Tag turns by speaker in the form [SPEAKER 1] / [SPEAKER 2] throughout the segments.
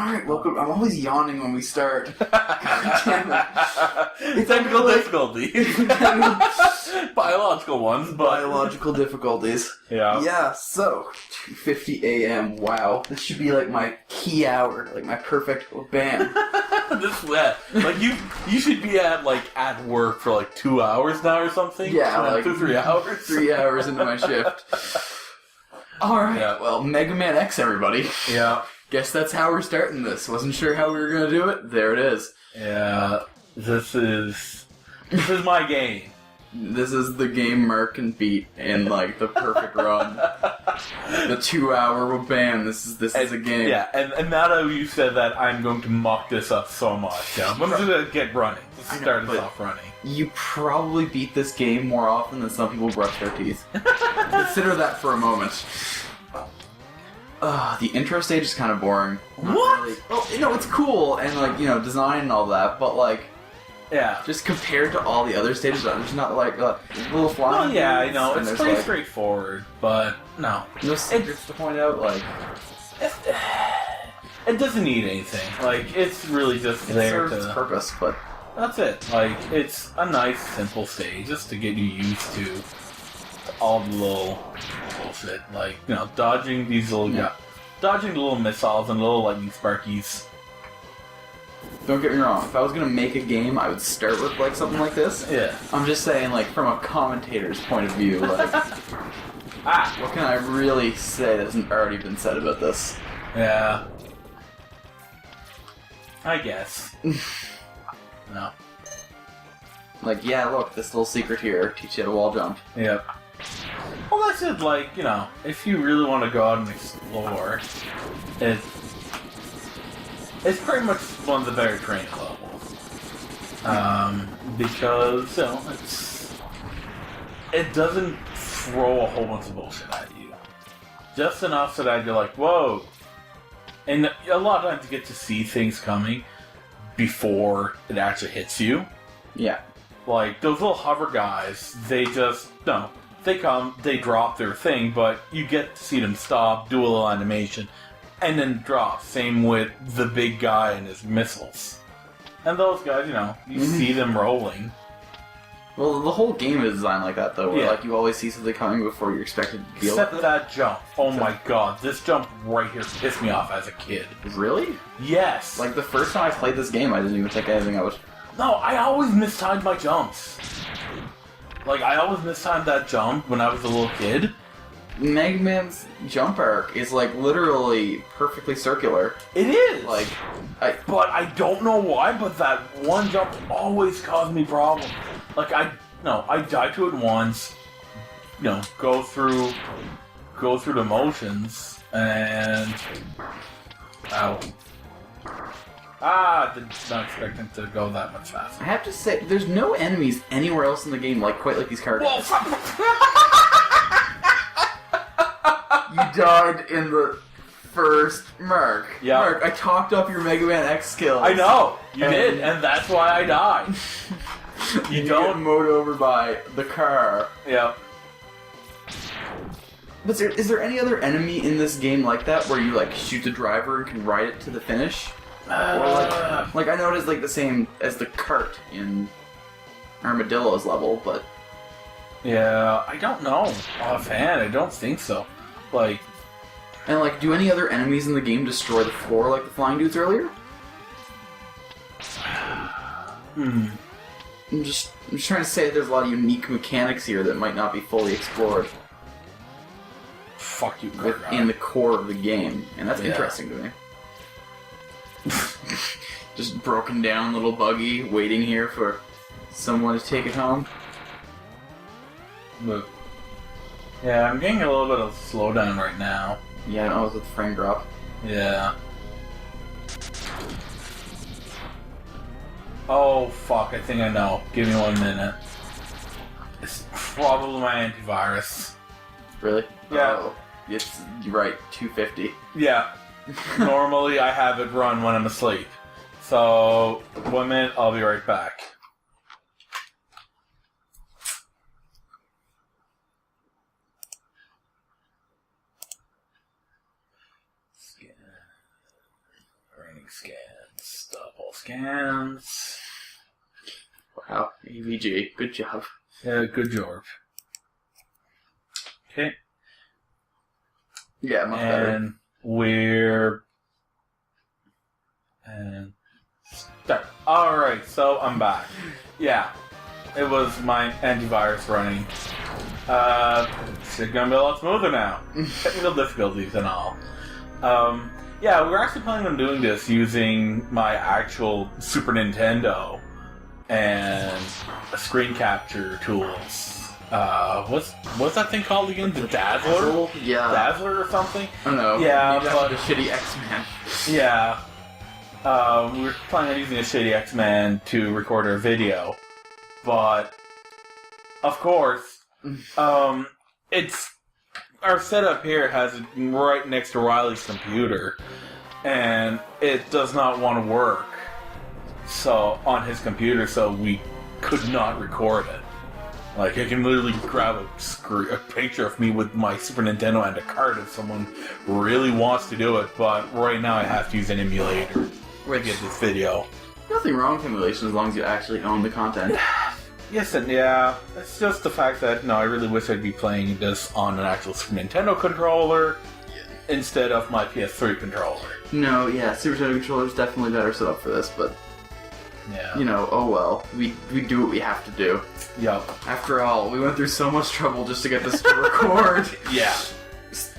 [SPEAKER 1] Alright, welcome. I'm always yawning when we start. God damn it.
[SPEAKER 2] Technical difficulties. Biological ones, but...
[SPEAKER 1] Biological difficulties.
[SPEAKER 2] Yeah.
[SPEAKER 1] Yeah, so, 2:50 a.m. Wow. This should be like my key hour. Like my perfect bam.
[SPEAKER 2] Like, you should be at work for like 2 hours now or something?
[SPEAKER 1] Yeah, like
[SPEAKER 2] 3 hours?
[SPEAKER 1] 3 hours into my shift. Alright,
[SPEAKER 2] Yeah.
[SPEAKER 1] well, Megaman X, everybody.
[SPEAKER 2] Yeah.
[SPEAKER 1] Guess that's how we're starting this. Wasn't sure how we were going to do it. There it is.
[SPEAKER 2] Yeah. This is my game.
[SPEAKER 1] This is the game Merc can beat in, like, the perfect run. The 2 hour bam, this is a game.
[SPEAKER 2] Yeah, and now that you said that, I'm going to muck this up so much. Yeah, I'm just going to get running. Let's start this off running.
[SPEAKER 1] You probably beat this game more often than some people brush their teeth. Consider that for a moment. The intro stage is kind of boring.
[SPEAKER 2] What?
[SPEAKER 1] Really. Well, it's cool and, like, design and all that, but, like,
[SPEAKER 2] yeah,
[SPEAKER 1] just compared to all the other stages, there's not, like, little flying.
[SPEAKER 2] Well, yeah, I know. It's pretty
[SPEAKER 1] like,
[SPEAKER 2] straightforward, but no.
[SPEAKER 1] No secrets to point out, like...
[SPEAKER 2] It doesn't need anything. Like, it's really just
[SPEAKER 1] It
[SPEAKER 2] there
[SPEAKER 1] serves
[SPEAKER 2] to...
[SPEAKER 1] its purpose, but...
[SPEAKER 2] That's it. Like, it's a nice, simple stage just to get you used to all the little bullshit. Like, dodging these little...
[SPEAKER 1] Yeah.
[SPEAKER 2] Dodging the little missiles and little lightning sparkies.
[SPEAKER 1] Don't get me wrong, if I was gonna make a game, I would start with, like, something like this.
[SPEAKER 2] Yeah.
[SPEAKER 1] I'm just saying, like, from a commentator's point of view, like... what can I really say that hasn't already been said about this?
[SPEAKER 2] Yeah. I guess. No.
[SPEAKER 1] Like, yeah, look, this little secret here, teach you how to wall jump.
[SPEAKER 2] Yep. Well, that's it, like, if you really want to go out and explore, it's pretty much one of the better training levels. Because, it doesn't throw a whole bunch of bullshit at you. Just enough so that you're like, whoa. And a lot of times you get to see things coming before it actually hits you.
[SPEAKER 1] Yeah.
[SPEAKER 2] Like, those little hover guys, they just, they come, they drop their thing, but you get to see them stop, do a little animation, and then drop. Same with the big guy and his missiles. And those guys, you see them rolling.
[SPEAKER 1] Well, the whole game is designed like that, though, where,
[SPEAKER 2] Yeah.
[SPEAKER 1] like, you always see something coming before you're expected to deal
[SPEAKER 2] Except
[SPEAKER 1] with it.
[SPEAKER 2] that jump. Oh my god, this jump right here pissed me off as a kid.
[SPEAKER 1] Really?
[SPEAKER 2] Yes!
[SPEAKER 1] Like, the first time I played this game, I didn't even think anything of it.
[SPEAKER 2] No, I always mistimed my jumps. Like, I always mistimed that jump when I was a little kid.
[SPEAKER 1] Megaman's jump arc is, like, literally perfectly circular.
[SPEAKER 2] It is!
[SPEAKER 1] Like,
[SPEAKER 2] But I don't know why, but that one jump always caused me problems. Like, I died to it once, go through the motions, and... Ow. Did not expect him to go that much faster.
[SPEAKER 1] I have to say, there's no enemies anywhere else in the game quite like these characters. You died in the first Merc.
[SPEAKER 2] Yeah.
[SPEAKER 1] Merc, I talked up your Mega Man X skills.
[SPEAKER 2] I know! You did, and that's why I died.
[SPEAKER 1] You don't mowed over by the car.
[SPEAKER 2] Yep.
[SPEAKER 1] But is there any other enemy in this game like that, where you, like, shoot the driver and can ride it to the finish? Or, like, I know it is, like, the same as the cart in Armadillo's level, but...
[SPEAKER 2] Yeah, I don't know. Offhand, I don't think so. Like...
[SPEAKER 1] And, like, do any other enemies in the game destroy the floor like the flying dudes earlier? I'm just trying to say there's a lot of unique mechanics here that might not be fully explored.
[SPEAKER 2] Fuck you,
[SPEAKER 1] In the core of the game, and that's
[SPEAKER 2] Yeah.
[SPEAKER 1] interesting to me. Just broken down little buggy waiting here for someone to take it home.
[SPEAKER 2] But, yeah, I'm getting a little bit of slowdown right now.
[SPEAKER 1] Yeah, I know, it's with the frame drop.
[SPEAKER 2] Yeah. Oh, fuck, I think I know. Give me 1 minute. It's probably my antivirus.
[SPEAKER 1] Really?
[SPEAKER 2] Yeah.
[SPEAKER 1] Oh, you're right, 250.
[SPEAKER 2] Yeah. Normally I have it run when I'm asleep. So, 1 minute, I'll be right back. Scan. scans. Double scans.
[SPEAKER 1] Wow, AVG, good job.
[SPEAKER 2] Yeah, good job. Okay.
[SPEAKER 1] Yeah, much better.
[SPEAKER 2] And we're... And... Start. Alright, so I'm back. Yeah. It was my antivirus running. Shit's gonna be a lot smoother now. Technical difficulties and all. Yeah, we were actually planning on doing this using my actual Super Nintendo and screen capture tools. What's that thing called again? The Dazzler?
[SPEAKER 1] Yeah.
[SPEAKER 2] Dazzler or something?
[SPEAKER 1] I don't know.
[SPEAKER 2] Yeah,
[SPEAKER 1] maybe
[SPEAKER 2] but...
[SPEAKER 1] the shitty X-Men.
[SPEAKER 2] Yeah. We were planning on using a shitty X-Men to record our video. But, of course, it's... Our setup here has it right next to Riley's computer, and it does not want to work on his computer, so we could not record it. Like, I can literally grab a picture of me with my Super Nintendo and a card if someone really wants to do it, but right now I have to use an emulator to get this video.
[SPEAKER 1] Nothing wrong with emulation as long as you actually own the content.
[SPEAKER 2] Yes and yeah. It's just the fact that, no, I really wish I'd be playing this on an actual Super Nintendo controller instead of my PS3 controller.
[SPEAKER 1] No, yeah, Super Nintendo controller is definitely better set up for this, but,
[SPEAKER 2] Yeah.
[SPEAKER 1] you know, oh well. We do what we have to do.
[SPEAKER 2] Yup.
[SPEAKER 1] After all, we went through so much trouble just to get this to record.
[SPEAKER 2] Yeah.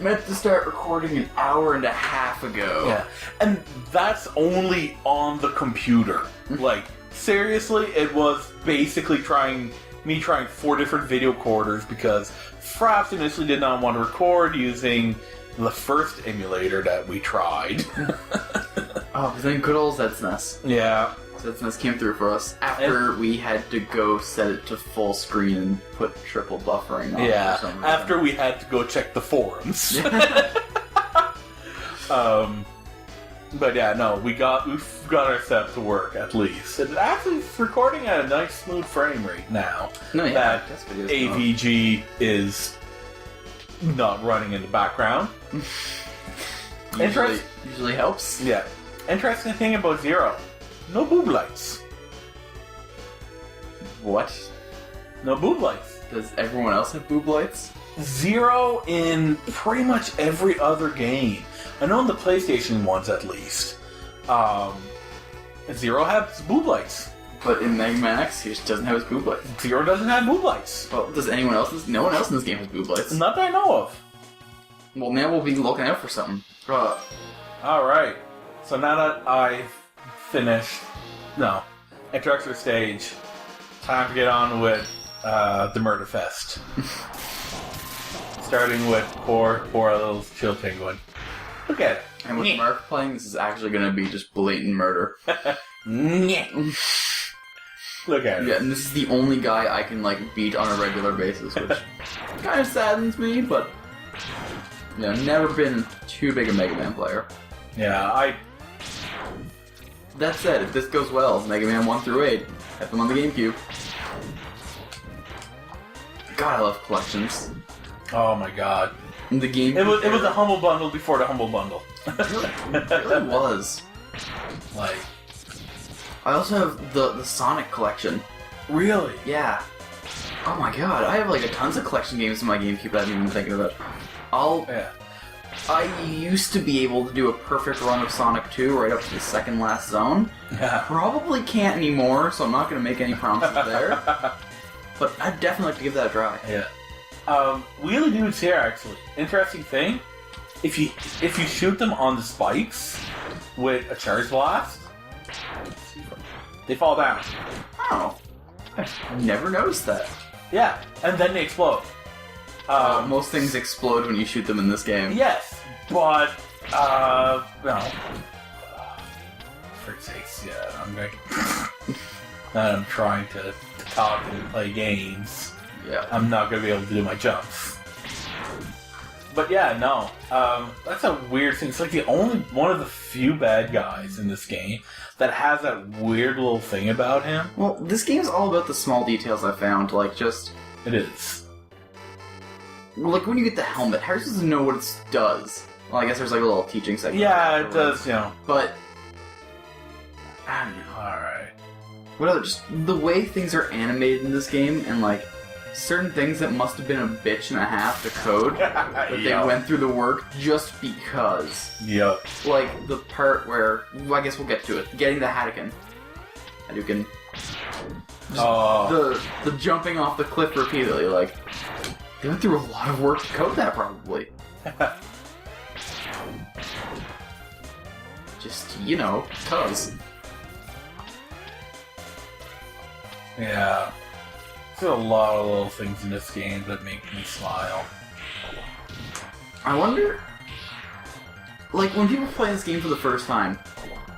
[SPEAKER 1] Meant to start recording an hour and a half ago.
[SPEAKER 2] Yeah. And that's only on the computer. Like, seriously, it was basically trying 4 different video recorders because Fraps initially did not want to record using the first emulator that we tried.
[SPEAKER 1] Oh, because then good old ZSNES.
[SPEAKER 2] Yeah.
[SPEAKER 1] ZSNES came through for us after we had to go set it to full screen and put triple buffering on it
[SPEAKER 2] Yeah.
[SPEAKER 1] for some reason.
[SPEAKER 2] After we had to go check the forums. But yeah, no, we've got our setup to work at least. And actually, it's recording at a nice smooth frame rate now.
[SPEAKER 1] No, yeah,
[SPEAKER 2] that
[SPEAKER 1] test videos
[SPEAKER 2] AVG is not running in the background.
[SPEAKER 1] usually helps.
[SPEAKER 2] Yeah. Interesting thing about Zero. No boob lights.
[SPEAKER 1] What?
[SPEAKER 2] No boob lights.
[SPEAKER 1] Does everyone else have boob lights?
[SPEAKER 2] Zero in pretty much every other game. I know in the PlayStation ones at least. Zero has boob lights.
[SPEAKER 1] But in Megaman X, he just doesn't have his boob lights.
[SPEAKER 2] Zero doesn't have boob lights.
[SPEAKER 1] Well, does anyone else? No one else in this game has boob lights.
[SPEAKER 2] Not that I know of.
[SPEAKER 1] Well, now we'll be looking out for something.
[SPEAKER 2] Alright. So now that I've finished... No. Introductory stage. Time to get on with the Murder Fest. Starting with poor little chill penguin. Look at it.
[SPEAKER 1] And with Mark playing, this is actually going to be just blatant murder.
[SPEAKER 2] Look at it.
[SPEAKER 1] Yeah, and this is the only guy I can, beat on a regular basis, which kind of saddens me, but... never been too big a Mega Man player.
[SPEAKER 2] Yeah,
[SPEAKER 1] That said, if this goes well, Mega Man 1 through 8, have them on the GameCube. God, I love collections.
[SPEAKER 2] Oh my god.
[SPEAKER 1] In the GameCube...
[SPEAKER 2] It was a Humble Bundle before the Humble Bundle.
[SPEAKER 1] It really was.
[SPEAKER 2] Like...
[SPEAKER 1] I also have the Sonic collection.
[SPEAKER 2] Really?
[SPEAKER 1] Yeah. Oh my god, I have a tons of collection games in my GameCube that I haven't even thinking about. I used to be able to do a perfect run of Sonic 2 right up to the second last zone.
[SPEAKER 2] Yeah.
[SPEAKER 1] Probably can't anymore, so I'm not going to make any promises there. But I'd definitely like to give that a try.
[SPEAKER 2] Yeah. Wheelie Dudes here, actually. Interesting thing. If you shoot them on the spikes with a Charge Blast, they fall down.
[SPEAKER 1] Oh. I've never noticed that.
[SPEAKER 2] Yeah, and then they explode.
[SPEAKER 1] Most things explode when you shoot them in this game.
[SPEAKER 2] Yes, but, no. For sakes, yeah, I'm trying to talk and play games.
[SPEAKER 1] Yeah.
[SPEAKER 2] I'm not going to be able to do my jumps. But yeah, no. That's a weird thing. It's like the only one of the few bad guys in this game that has that weird little thing about him.
[SPEAKER 1] Well, this game's all about the small details I found,
[SPEAKER 2] It is.
[SPEAKER 1] when you get the helmet, how are you supposed to know what it does? Well, I guess there's a little teaching segment.
[SPEAKER 2] Yeah, it does,
[SPEAKER 1] But I don't know.
[SPEAKER 2] Alright.
[SPEAKER 1] What other, just the way things are animated in this game, and like certain things that must have been a bitch and a half to code, but they went through the work just because.
[SPEAKER 2] Yep.
[SPEAKER 1] Like the part where, well, I guess we'll get to it. Getting the Hadouken. The jumping off the cliff repeatedly, like they went through a lot of work to code that probably. Just, you know, cuz.
[SPEAKER 2] Yeah. There's a lot of little things in this game that make me smile.
[SPEAKER 1] I wonder, like, when people play this game for the first time,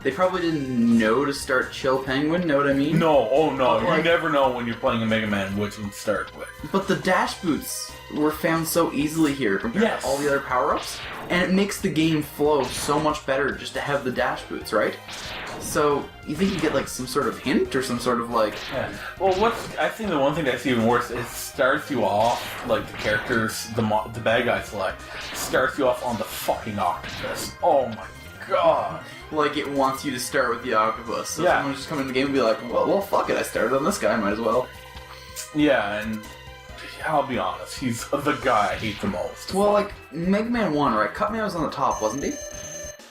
[SPEAKER 1] they probably didn't know to start Chill Penguin, know what I mean?
[SPEAKER 2] No, oh no,
[SPEAKER 1] But, like,
[SPEAKER 2] you never know when you're playing a Mega Man which one to start with.
[SPEAKER 1] But the dash boots were found so easily here compared to all the other power-ups, and it makes the game flow so much better just to have the dash boots, right? So, you think you get, like, some sort of hint or some sort of, like...
[SPEAKER 2] Yeah. Well, I think the one thing that's even worse is it starts you off, like, the characters, the bad guy select, starts you off on the fucking octopus. Oh my god.
[SPEAKER 1] Like, it wants you to start with the octopus. So someone just come in the game and be like, well, fuck it, I started on this guy, might as well.
[SPEAKER 2] Yeah, and I'll be honest, he's the guy I hate the most.
[SPEAKER 1] Well, like, Mega Man 1, right? Cutman was on the top, wasn't he?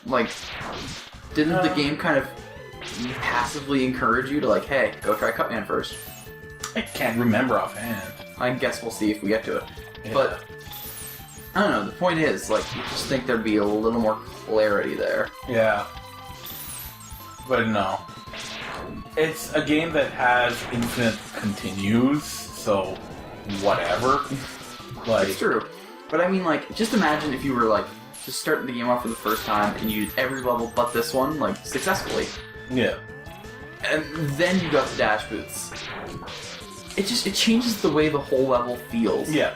[SPEAKER 1] Like, didn't the game kind of passively encourage you to, like, hey, go try Cutman first?
[SPEAKER 2] I can't remember offhand.
[SPEAKER 1] I guess we'll see if we get to it.
[SPEAKER 2] Yeah.
[SPEAKER 1] But, I don't know, the point is, like, you just think there'd be a little more clarity there.
[SPEAKER 2] Yeah. But no. It's a game that has infinite continues, so whatever. Like,
[SPEAKER 1] It's true. But I mean, like, just imagine if you were, like, just starting the game off for the first time and you did every level but this one, like, successfully.
[SPEAKER 2] yeah.
[SPEAKER 1] And then you got the dash boots. It changes the way the whole level feels.
[SPEAKER 2] Yeah.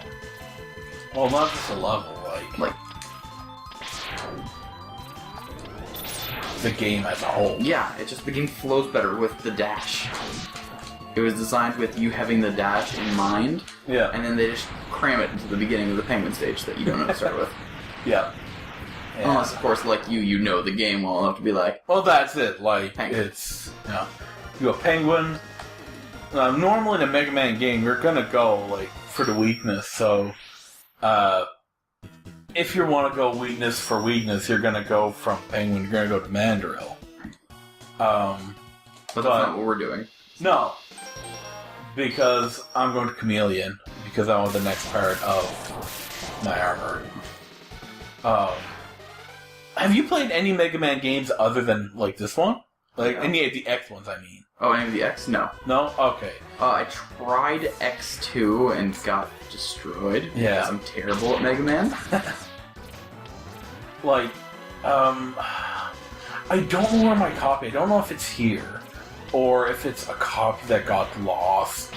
[SPEAKER 2] Well, not just a level, like the game as a whole.
[SPEAKER 1] Yeah, the game flows better with the dash. It was designed with you having the dash in mind.
[SPEAKER 2] Yeah.
[SPEAKER 1] And then they just cram it into the beginning of the penguin stage that you don't know to start with.
[SPEAKER 2] Yeah.
[SPEAKER 1] Unless, of course, like you know the game well enough to be like,
[SPEAKER 2] well, that's it. Like,
[SPEAKER 1] Penguin.
[SPEAKER 2] it's, you know, you go Penguin. Normally in a Mega Man game, you're gonna go, like, for the weakness, so, if you want to go weakness for weakness, you're gonna go from Penguin, you're gonna go to Mandrill.
[SPEAKER 1] but that's not what we're doing.
[SPEAKER 2] No. Because I'm going to Chameleon, because I want the next part of my armor. Have you played any Mega Man games other than, like, this one? Like, any of the X ones, I mean.
[SPEAKER 1] Oh, any of the X? No.
[SPEAKER 2] No? Okay.
[SPEAKER 1] I tried X2 and got destroyed.
[SPEAKER 2] Yeah.
[SPEAKER 1] Because I'm terrible at Mega Man.
[SPEAKER 2] Like, I don't know where my copy, I don't know if it's here, or if it's a copy that got lost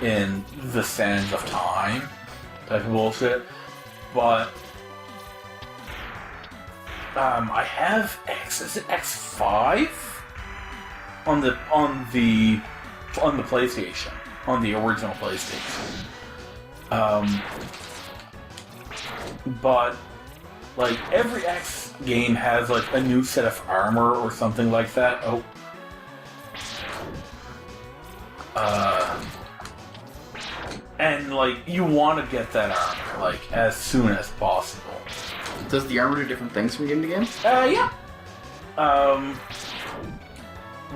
[SPEAKER 2] in the sands of time, type of bullshit, but, I have is it X5? On the PlayStation, on the original PlayStation. But, like, every X game has, like, a new set of armor or something like that. Oh. And, like, you want to get that armor, like, as soon as possible.
[SPEAKER 1] Does the armor do different things from game to game?
[SPEAKER 2] Yeah.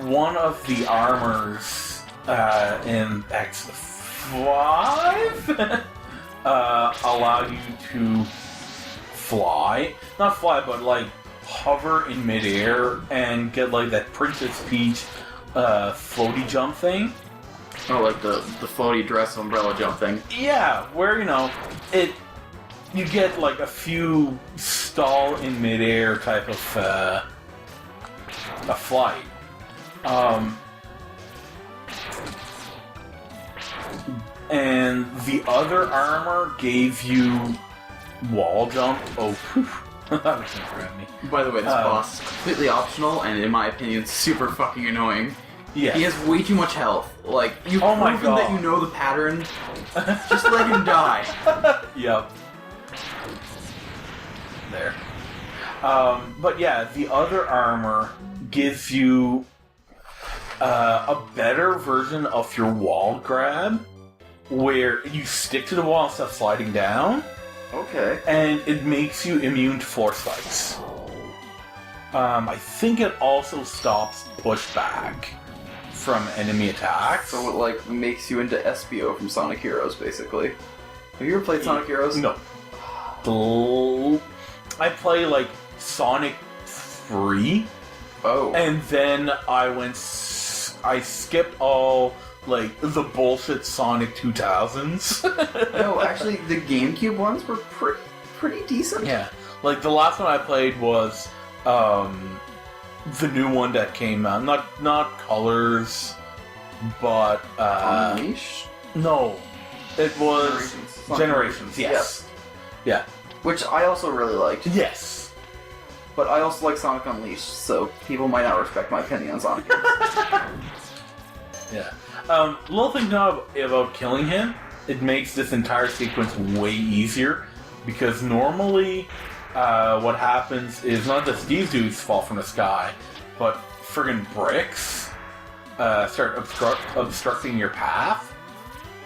[SPEAKER 2] One of the armors in X5 allow you to fly. Not fly, but like hover in midair and get like that Princess Peach floaty jump thing.
[SPEAKER 1] Oh, like the floaty dress umbrella jump thing.
[SPEAKER 2] Yeah, where, you know, you get like a few stall in midair type of a flight. And the other armor gave you wall jump. Oh, that was gonna grab me.
[SPEAKER 1] By the way, this boss is completely optional and, in my opinion, super fucking annoying.
[SPEAKER 2] Yeah.
[SPEAKER 1] He has way too much health. Like, you've
[SPEAKER 2] Oh my
[SPEAKER 1] proven that
[SPEAKER 2] God.
[SPEAKER 1] you know the pattern. Just let him die.
[SPEAKER 2] Yep. There. But yeah, the other armor gives you a better version of your wall grab, where you stick to the wall instead of sliding down,
[SPEAKER 1] Okay.
[SPEAKER 2] and it makes you immune to force spikes. I think it also stops pushback from enemy attacks.
[SPEAKER 1] So it like makes you into SBO from Sonic Heroes, basically. Have you ever played Sonic Heroes?
[SPEAKER 2] No. I play like Sonic 3.
[SPEAKER 1] Oh.
[SPEAKER 2] And then I skipped all, like, the bullshit Sonic 2000s.
[SPEAKER 1] No, actually, the GameCube ones were pretty decent.
[SPEAKER 2] Yeah. Like, the last one I played was, the new one that came out. Not Colors, but,
[SPEAKER 1] Unleashed?
[SPEAKER 2] No. It was Generations, yes. Yeah.
[SPEAKER 1] Which I also really liked.
[SPEAKER 2] Yes.
[SPEAKER 1] But I also like Sonic Unleashed, so people might not respect my opinion on Sonic Heroes.
[SPEAKER 2] Yeah. Little thing to know about killing him, it makes this entire sequence way easier, because normally what happens is not that these dudes fall from the sky, but friggin' bricks start obstructing your path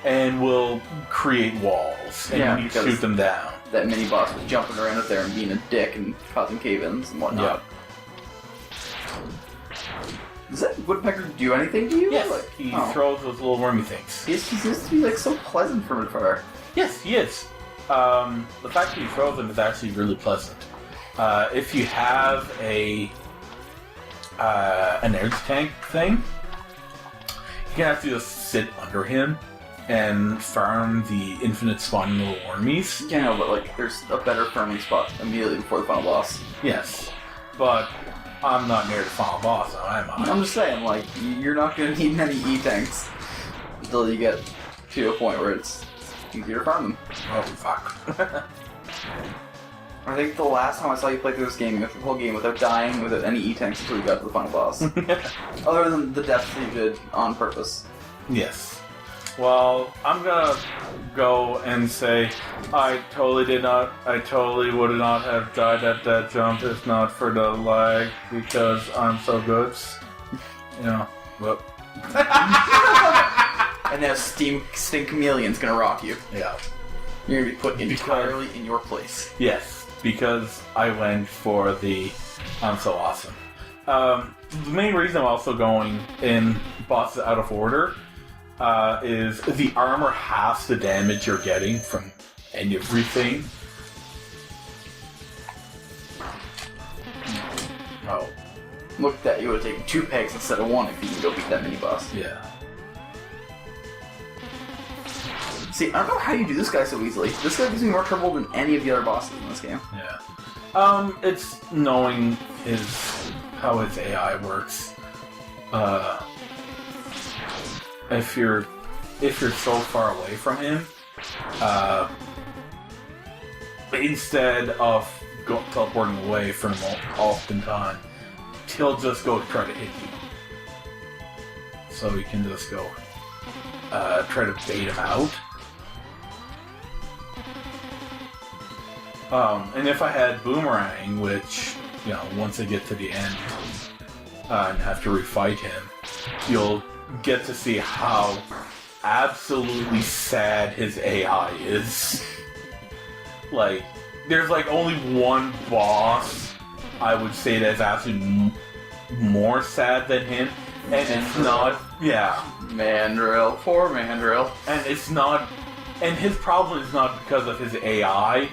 [SPEAKER 2] and will create walls, and you need to shoot them down.
[SPEAKER 1] That mini-boss was jumping around up there and being a dick and causing cave-ins and whatnot.
[SPEAKER 2] Yeah.
[SPEAKER 1] Does that woodpecker do anything to you?
[SPEAKER 2] Yes,
[SPEAKER 1] Like,
[SPEAKER 2] he throws those little wormy things.
[SPEAKER 1] He seems to be like so pleasant from afar.
[SPEAKER 2] Yes, he is. The fact that he throws them is actually really pleasant. If you have an energy tank thing, you can actually just sit under him and farm the infinite spawning little wormies.
[SPEAKER 1] Yeah, no, but like, there's a better farming spot immediately before the final boss.
[SPEAKER 2] Yes, but I'm not near the final boss, now am I?
[SPEAKER 1] I'm just saying, like, you're not going to need many E-tanks until you get to a point where it's easier to farm them.
[SPEAKER 2] Oh, fuck.
[SPEAKER 1] I think the last time I saw you play through this game, you went through the whole game without dying, without any E-tanks until you got to the final boss. Other than the deaths you did on purpose.
[SPEAKER 2] Yes. Well, I'm gonna go and say I totally would not have died at that jump if not for the lag, because I'm so good. You know, whoop.
[SPEAKER 1] And now Sting Chameleon's gonna rock you.
[SPEAKER 2] Yeah.
[SPEAKER 1] You're gonna be put entirely in your place.
[SPEAKER 2] Yes, because I went for the I'm so awesome. The main reason I'm also going in bosses out of order is the armor halves the damage you're getting from everything. Oh.
[SPEAKER 1] Looked at you would have taken 2 pegs instead of 1 if you can go beat that mini-boss.
[SPEAKER 2] Yeah.
[SPEAKER 1] See, I don't know how you do this guy so easily. This guy gives me more trouble than any of the other bosses in this game.
[SPEAKER 2] Yeah. It's knowing how his AI works. If you're so far away from him, instead of teleporting away from him oftentimes, he'll just go try to hit you. So you can just go try to bait him out. And if I had Boomerang, which, you know, once I get to the end and have to refight him, you'll get to see how absolutely sad his AI is. Like, there's like only one boss I would say that's actually more sad than him, and it's not,
[SPEAKER 1] Mandrill, poor Mandrill.
[SPEAKER 2] and it's not, and his problem is not because of his AI,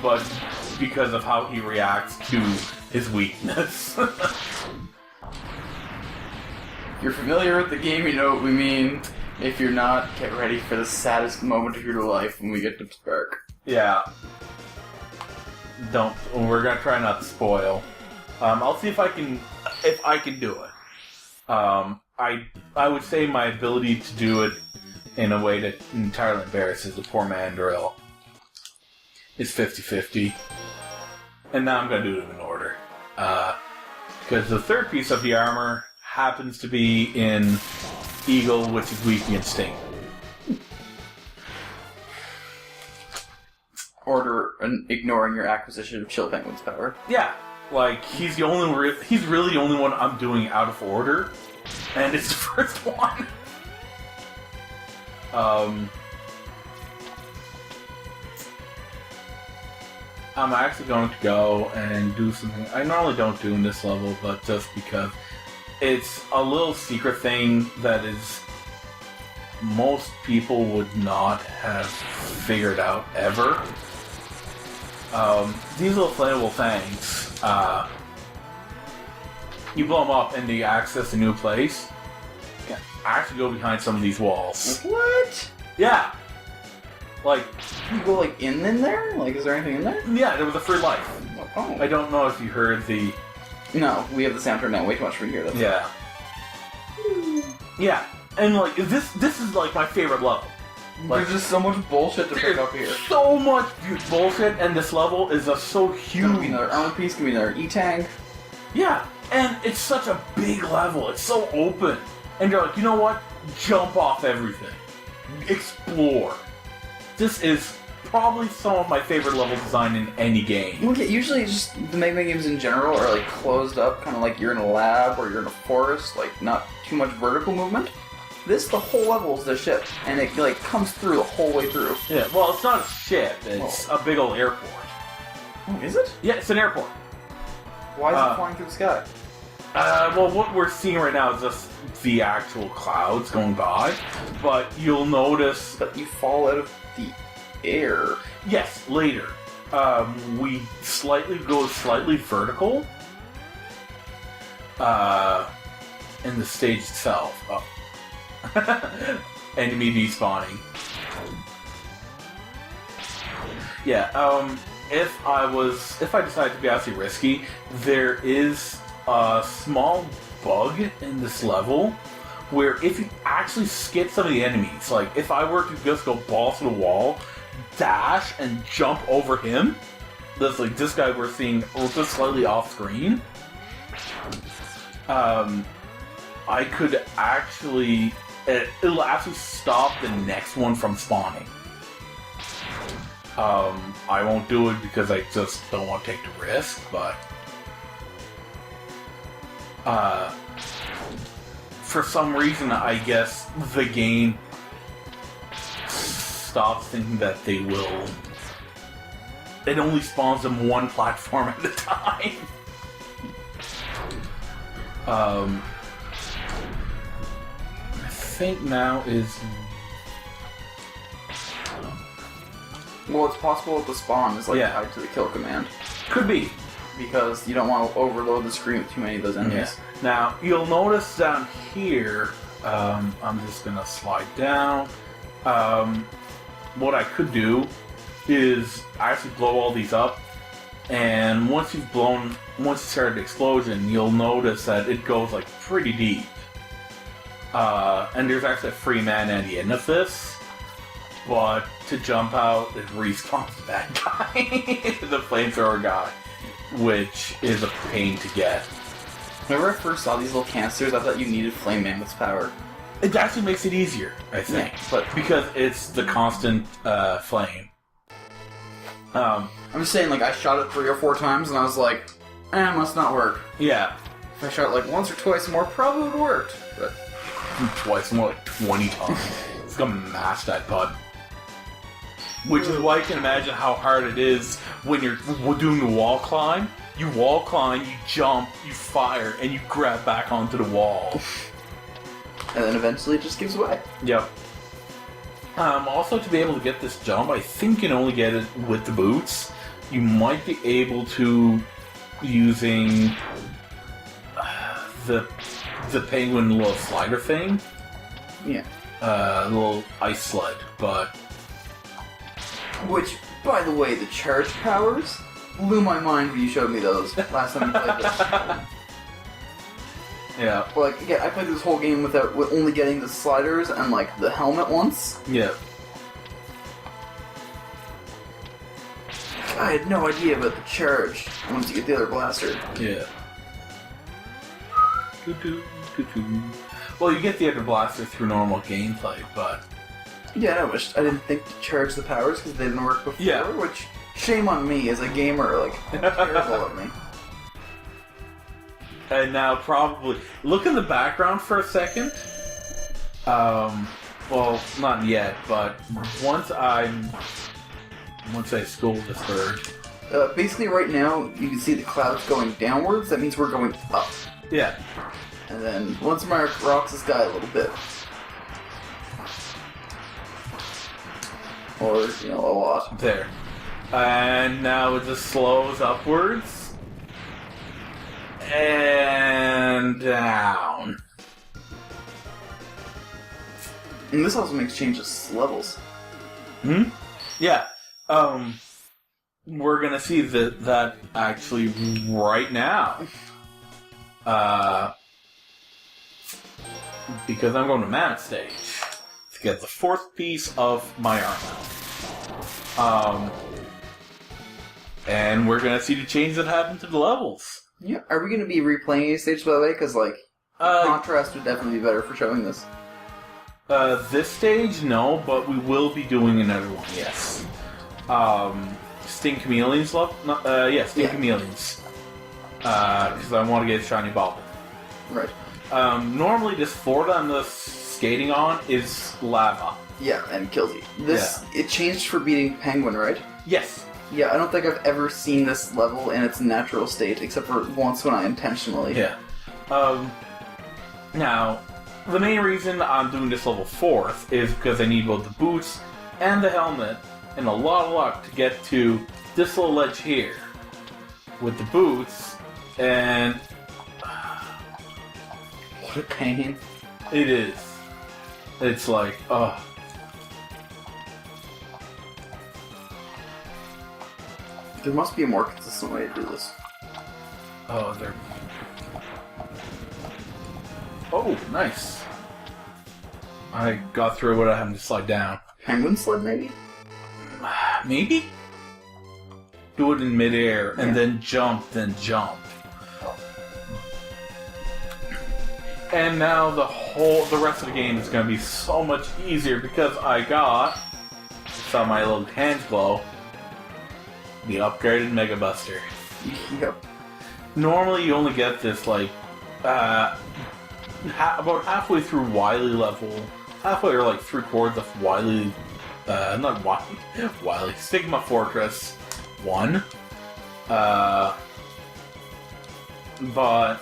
[SPEAKER 2] but because of how he reacts to his weakness.
[SPEAKER 1] If you're familiar with the game, you know what we mean. If you're not, get ready for the saddest moment of your life when we get to Spark.
[SPEAKER 2] Yeah. We're gonna try not to spoil. I'll see if I can do it. I would say my ability to do it in a way that entirely embarrasses the poor Mandrill is 50-50. And now I'm gonna do them in order. Because the third piece of the armor happens to be in Eagle, which is weak against Sting.
[SPEAKER 1] Order and ignoring your acquisition of Chill Penguin's power.
[SPEAKER 2] Yeah, like he's really the only one I'm doing out of order, And it's the first one. I'm actually going to go and do something I normally don't do in this level, but just because it's a little secret thing that is most people would not have figured out ever. These little flammable things, you blow them up and you access a new place. You can actually go behind some of these walls.
[SPEAKER 1] What?
[SPEAKER 2] Yeah. Like,
[SPEAKER 1] you go like in there? Like, is there anything in there?
[SPEAKER 2] Yeah, there was a free life.
[SPEAKER 1] Oh.
[SPEAKER 2] I don't know if you heard the...
[SPEAKER 1] No, we have the sound turned down way too much for here. That's
[SPEAKER 2] yeah. Yeah, and like, this is like my favorite level. Like,
[SPEAKER 1] there's just so much bullshit to pick up here.
[SPEAKER 2] So much bullshit, and this level is just so huge.
[SPEAKER 1] Could be another armor piece, could be another E-Tank.
[SPEAKER 2] Yeah, and it's such a big level. It's so open. And you're like, you know what? Jump off everything. Explore. This is probably some of my favorite level design in any game.
[SPEAKER 1] Look, usually just the Mega Man games in general are like closed up, kind of like you're in a lab or you're in a forest, like not too much vertical movement. This, the whole level is the ship, and it like comes through the whole way through.
[SPEAKER 2] Yeah, well, it's not a ship. It's a big old airport.
[SPEAKER 1] Oh, is it?
[SPEAKER 2] Yeah, it's an airport.
[SPEAKER 1] Why is it flying through the sky?
[SPEAKER 2] Well, what we're seeing right now is just the actual clouds going by, but you'll notice...
[SPEAKER 1] But you fall out of the air.
[SPEAKER 2] Yes, later. We go slightly vertical in the stage itself. Oh. Enemy despawning. Yeah, if I decided to be absolutely risky, there is a small bug in this level where if you actually skip some of the enemies, like if I were to just go balls to the wall, dash and jump over him, that's like this guy we're seeing just slightly off screen, I could actually, it'll actually stop the next one from spawning. I won't do it because I just don't want to take the risk, but for some reason, I guess the game stops thinking that they will. It only spawns them one platform at a time. I think now is.
[SPEAKER 1] Well, it's possible that the spawn is like tied to the kill command.
[SPEAKER 2] Could be.
[SPEAKER 1] Because you don't want to overload the screen with too many of those enemies.
[SPEAKER 2] Yeah. Now, you'll notice down here, I'm just going to slide down. What I could do is actually blow all these up, and once you start the explosion, you'll notice that it goes like pretty deep. And there's actually a free man at the end of this, but to jump out, it respawns that guy, the flamethrower guy, which is a pain to get.
[SPEAKER 1] Whenever I first saw these little canisters, I thought you needed Flame Mammoth's power.
[SPEAKER 2] It actually makes it easier, I think, but because it's the constant flame.
[SPEAKER 1] I'm just saying, like, I shot it 3 or 4 times, and I was like, it must not work.
[SPEAKER 2] Yeah.
[SPEAKER 1] If I shot it like once or twice more, probably would have worked. But
[SPEAKER 2] twice, more like 20 times. It's gonna mash that button. Which is why you can imagine how hard it is when you're doing the wall climb. You wall climb, you jump, you fire, and you grab back onto the wall.
[SPEAKER 1] And then eventually it just gives way.
[SPEAKER 2] Yep. Also, to be able to get this jump, I think you can only get it with the boots. You might be able to using the penguin little slider thing.
[SPEAKER 1] Yeah.
[SPEAKER 2] Little ice sled, but...
[SPEAKER 1] Which, by the way, the charge powers blew my mind when you showed me those last time you played this.
[SPEAKER 2] Yeah.
[SPEAKER 1] Well, like, again, I played this whole game with only getting the sliders and, like, the helmet once.
[SPEAKER 2] Yeah.
[SPEAKER 1] I had no idea about the charge once you get the other blaster.
[SPEAKER 2] Yeah. Well, you get the other blaster through normal gameplay, but...
[SPEAKER 1] Yeah, I wish I didn't think to charge the powers because they didn't work before,
[SPEAKER 2] yeah.
[SPEAKER 1] Which, shame on me as a gamer, like, terrible of me.
[SPEAKER 2] And now probably... Look in the background for a second. Well, not yet, but once I school this bird...
[SPEAKER 1] Basically, right now, you can see the clouds going downwards. That means we're going up.
[SPEAKER 2] Yeah.
[SPEAKER 1] And then, once Mark rocks the sky a little bit. Or, a lot.
[SPEAKER 2] There. And now it just slows upwards. And down.
[SPEAKER 1] And this also makes changes to levels.
[SPEAKER 2] Yeah. We're gonna see that actually right now. Because I'm going to Mammoth stage to get the 4th piece of my armor. And we're gonna see the changes that happen to the levels.
[SPEAKER 1] Yeah. Are we gonna be replaying any stage, by the way? Because, contrast would definitely be better for showing this.
[SPEAKER 2] This stage, no, but we will be doing another one, yes. Sting Chameleons, Chameleons. Because I want to get a shiny bauble.
[SPEAKER 1] Right.
[SPEAKER 2] Normally, this floor that I'm skating on is lava.
[SPEAKER 1] Yeah, and kills you. It changed for beating Penguin, right?
[SPEAKER 2] Yes.
[SPEAKER 1] Yeah, I don't think I've ever seen this level in its natural state, except for once when I intentionally...
[SPEAKER 2] Yeah. Now, the main reason I'm doing this level 4th is because I need both the boots and the helmet and a lot of luck to get to this little ledge here with the boots, and...
[SPEAKER 1] What a pain.
[SPEAKER 2] It is. It's like,
[SPEAKER 1] There must be a more consistent way to do this.
[SPEAKER 2] Oh, nice. I got through without having to slide down.
[SPEAKER 1] Penguin sled, maybe?
[SPEAKER 2] Maybe? Do it in midair, and then jump. And now the rest of the game is going to be so much easier because I saw my little hands glow, the upgraded Mega Buster.
[SPEAKER 1] Yep.
[SPEAKER 2] Normally you only get this about halfway through Wily level, halfway or 3/4 of Wily, not Wily, Sigma Fortress 1. But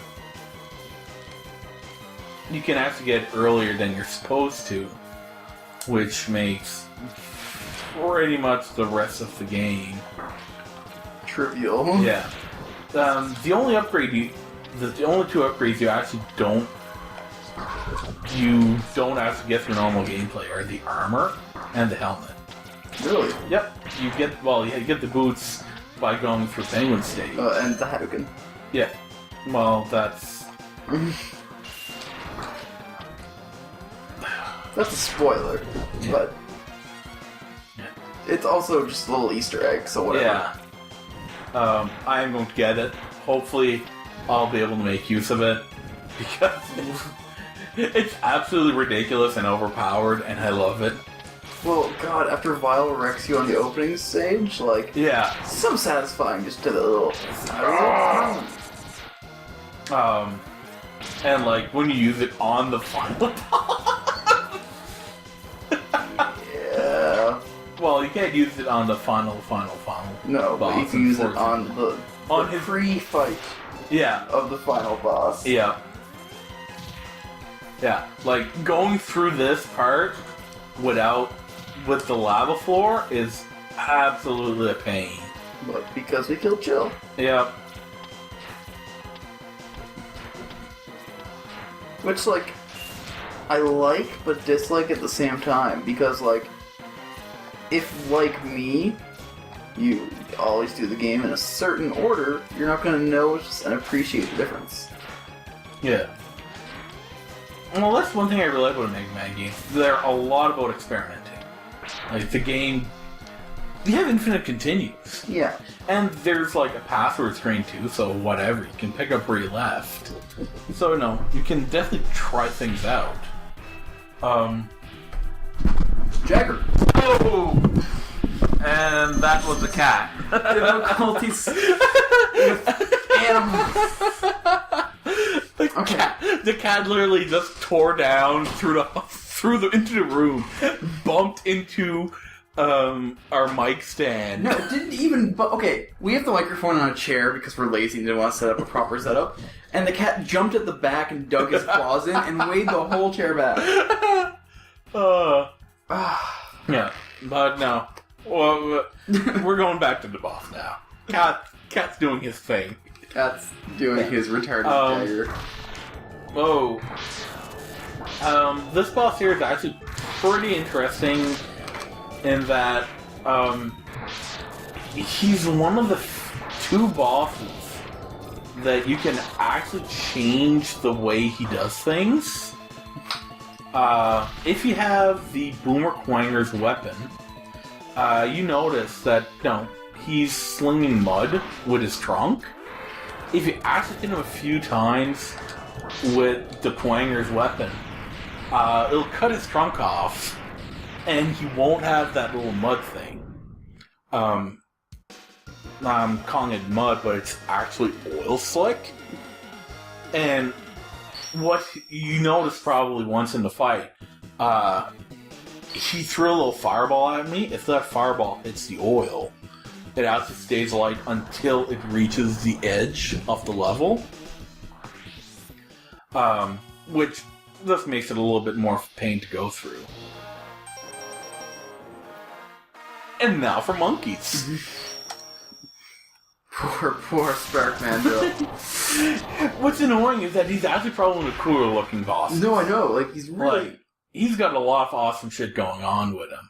[SPEAKER 2] you can actually get it earlier than you're supposed to, which makes pretty much the rest of the game
[SPEAKER 1] trivial.
[SPEAKER 2] Yeah. The only the only 2 upgrades you actually don't actually get through normal gameplay are the armor and the helmet.
[SPEAKER 1] Really?
[SPEAKER 2] Yep. You get the boots by going through Penguin stage.
[SPEAKER 1] And the Hadouken.
[SPEAKER 2] Yeah. Well, that's...
[SPEAKER 1] That's a spoiler, but it's also just a little Easter egg, so whatever.
[SPEAKER 2] Yeah. I am going to get it. Hopefully, I'll be able to make use of it, because it's absolutely ridiculous and overpowered, and I love it.
[SPEAKER 1] Well, God, after Vile wrecks you on the opening stage,
[SPEAKER 2] yeah,
[SPEAKER 1] so satisfying just to the little...
[SPEAKER 2] and when you use it on the final boss.
[SPEAKER 1] Yeah.
[SPEAKER 2] Well, you can't use it on the final
[SPEAKER 1] No,
[SPEAKER 2] boss,
[SPEAKER 1] but you can use it on the
[SPEAKER 2] his
[SPEAKER 1] pre-fight.
[SPEAKER 2] Yeah.
[SPEAKER 1] Of the final boss.
[SPEAKER 2] Yeah. Yeah. Going through this part with the lava floor is absolutely a pain.
[SPEAKER 1] But because we killed Chill.
[SPEAKER 2] Yeah.
[SPEAKER 1] Which, I like but dislike at the same time, because, if, like me, you always do the game in a certain order, you're not going to notice and appreciate the difference.
[SPEAKER 2] Yeah. Well, that's one thing I really like about a Mega Man game. They're a lot about experimenting. The game... You have infinite continues.
[SPEAKER 1] Yeah.
[SPEAKER 2] And there's, a password screen, too, so whatever. You can pick up where you left. So, no, you can definitely try things out.
[SPEAKER 1] Jagger.
[SPEAKER 2] Oh! And that was a cat.
[SPEAKER 1] Difficulties with animals.
[SPEAKER 2] The cat literally just tore down into the room, bumped into our mic stand.
[SPEAKER 1] No, it didn't even... Okay, we have the microphone on a chair because we're lazy and didn't want to set up a proper setup. And the cat jumped at the back and dug his claws in and weighed the whole chair back.
[SPEAKER 2] Yeah, but no. Well, we're going back to the boss now. Cat's doing his thing.
[SPEAKER 1] Cat's doing his retarded dagger.
[SPEAKER 2] Oh. This boss here is actually pretty interesting in that he's one of the two bosses that you can actually change the way he does things. If you have the Boomer Quanger's weapon, you notice that he's slinging mud with his trunk. If you actually hit him a few times with the Quanger's weapon, it'll cut his trunk off, and he won't have that little mud thing. I'm calling it mud, but it's actually oil slick. And what you noticed probably once in the fight, he threw a little fireball at me. If that fireball hits the oil, it actually stays light until it reaches the edge of the level. Which just makes it a little bit more pain to go through. And now for monkeys.
[SPEAKER 1] Poor Sparkman, Bill.
[SPEAKER 2] What's annoying is that he's actually probably one of the cooler looking bosses.
[SPEAKER 1] No, I know. Like, he's really...
[SPEAKER 2] he's got a lot of awesome shit going on with him.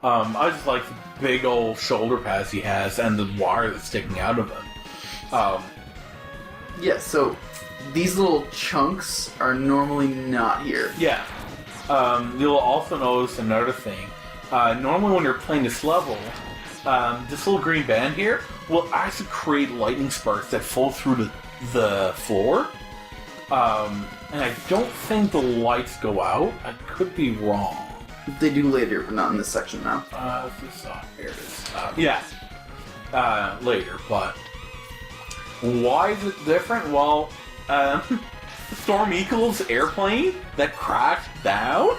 [SPEAKER 2] I just like the big old shoulder pads he has and the wire that's sticking out of him.
[SPEAKER 1] Yeah, so these little chunks are normally not here.
[SPEAKER 2] Yeah. You'll also notice another thing. Normally when you're playing this level, this little green band here will actually create lightning sparks that fall through the floor. And I don't think the lights go out. I could be wrong.
[SPEAKER 1] They do later, but not in this section now.
[SPEAKER 2] Here it is. Later, but why is it different? Well, Storm Eagle's airplane that crashed down,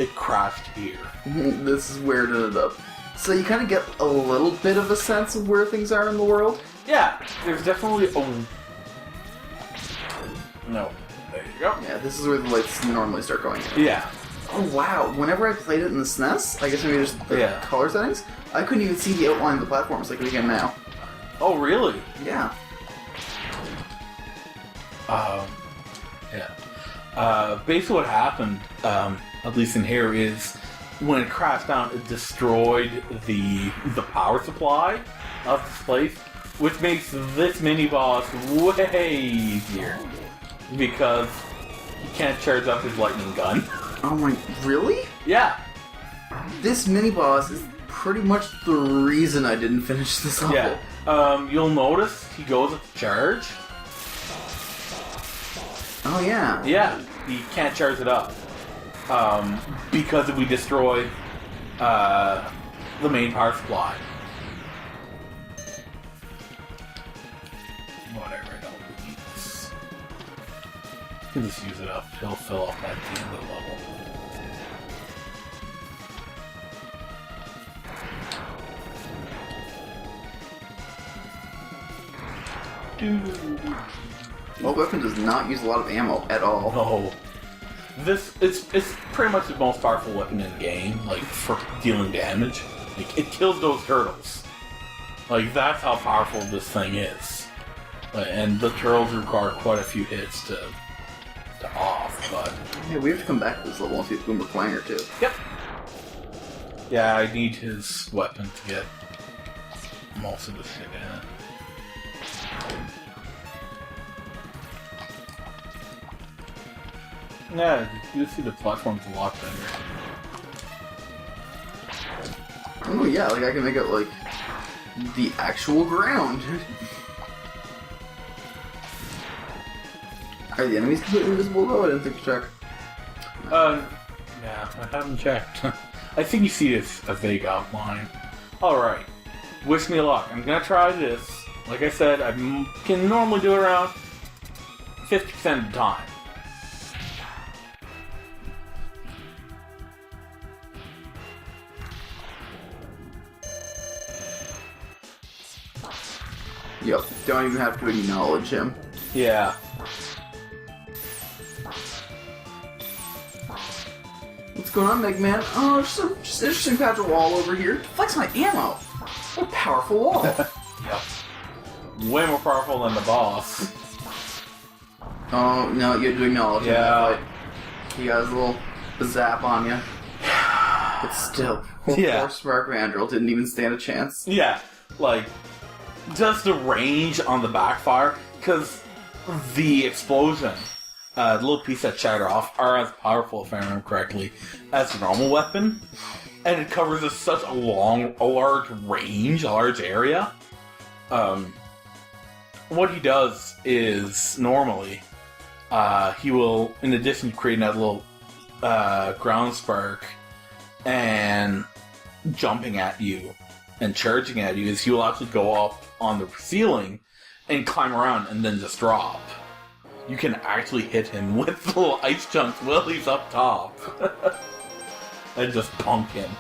[SPEAKER 2] it crashed here.
[SPEAKER 1] This is where it ended up. So you kind of get a little bit of a sense of where things are in the world?
[SPEAKER 2] Yeah, there's definitely a... No, there you go.
[SPEAKER 1] Yeah, this is where the lights normally start going in.
[SPEAKER 2] Yeah.
[SPEAKER 1] Oh wow, whenever I played it in the SNES, I guess maybe just the color settings, I couldn't even see the outline of the platforms like we can now.
[SPEAKER 2] Oh, really?
[SPEAKER 1] Yeah.
[SPEAKER 2] Basically what happened, at least in here, is when it crashed down, it destroyed the power supply of this place, which makes this mini-boss way easier, because he can't charge up his lightning gun.
[SPEAKER 1] Oh my, really?
[SPEAKER 2] Yeah.
[SPEAKER 1] This mini-boss is pretty much the reason I didn't finish this level.
[SPEAKER 2] Yeah. You'll notice he goes at the charge.
[SPEAKER 1] Oh yeah.
[SPEAKER 2] Yeah, he can't charge it up. Because we destroyed the main power supply. Whatever, I don't need this. You can just use it up. He'll fill up at the end of the level.
[SPEAKER 1] Well, weapon does not use a lot of ammo at all.
[SPEAKER 2] No. It's pretty much the most powerful weapon in the game, like, for dealing damage. Like, it kills those turtles. Like, that's how powerful this thing is. And the turtles require quite a few hits to off, but...
[SPEAKER 1] Yeah, we have to come back to this level and see Boomer Clanger, too.
[SPEAKER 2] Yep. Yeah, I need his weapon to get most of the shit in it. Yeah, you see the platform's a lot better.
[SPEAKER 1] Oh yeah, like I can make it like the actual ground. Are the enemies completely invisible though? I didn't think to check.
[SPEAKER 2] Yeah, I haven't checked. I think you see a vague outline. Alright, wish me luck. I'm gonna try this. Like I said, I can normally do around 50% of the time.
[SPEAKER 1] Yep. Don't even have to acknowledge him.
[SPEAKER 2] Yeah.
[SPEAKER 1] What's going on, Megaman? Oh, just an interesting patch of wall over here. Flex my ammo. What a powerful wall.
[SPEAKER 2] Yep. Way more powerful than the boss.
[SPEAKER 1] Oh, no, you had to acknowledge him.
[SPEAKER 2] Yeah.
[SPEAKER 1] He has a little zap on you. But still, poor Spark Mandrill didn't even stand a chance.
[SPEAKER 2] Yeah, like, just the range on the backfire, because the explosion, the little piece that shattered off, are as powerful, if I remember correctly, as a normal weapon. And it covers such a large range, a large area. What he does is, normally, he will, in addition to creating that little ground spark and jumping at you and charging at you, is he will actually go up on the ceiling and climb around and then just drop. You can actually hit him with little ice chunks while he's up top. And just punk him.